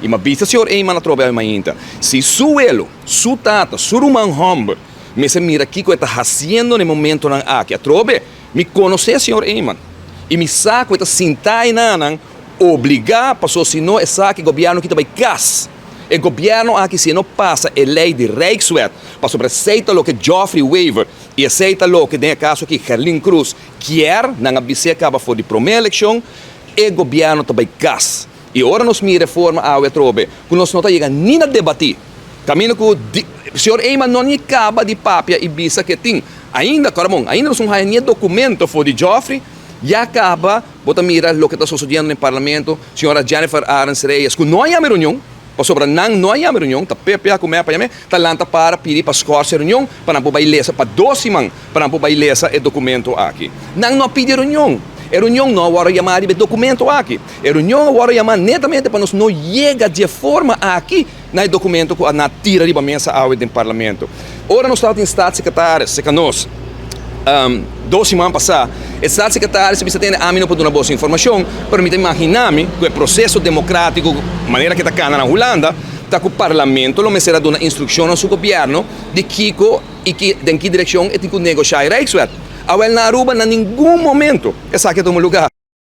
E uma vista, senhor Eyman, a trobe mainta. Se su elo, su tata, su rumang hombre, me se mira aqui que está fazendo no momento na aqui. A trobe, me conhece, senhor Eyman. E me saco está sentar nanan, obrigar, passou se não é saque governo que também gas. O governo aqui se não passa a lei de Rijkswet, para sobre aceita o que Geoffrey Weaver e aceita o que tem caso aqui Gerlin Cruz quer, na BC acaba for de primeira eleição, o governo também gas. E agora nós me reforma a trobe, que nós não está chegando nem a debater. Caminho que o senhor Eyman não acaba de papia e bisa que tem. Ainda, caramba, ainda não há nenhum documento for de Geoffrey, já acaba, bota mira o que está sucedendo no parlamento, senhora Jennifer Arens Reyes, que não há reunião, para sobre não há reunião, está PPA com está lanta para pedir para escolher reunião, para não poder ler, para 12 man, para não poder ler o documento aqui. Não pede reunião. A reunião não agora chamar de documento aqui. A reunião agora chamar netamente para nós não chegar de forma aqui no documento que na tira de mesa do parlamento. Ora nós estamos em estado secretário, se nós 2 semanas passadas, o estado secretário se tem a mim não pode dar boa informação, para me imaginar que o processo democrático, de maneira que está na Holanda, está que o parlamento não me será dando instrução ao seu governo de Kiko e que em que direção é que negociar a Rijkswet. Awel na Aruba, na nenhum momento, essa aqui é o lugar.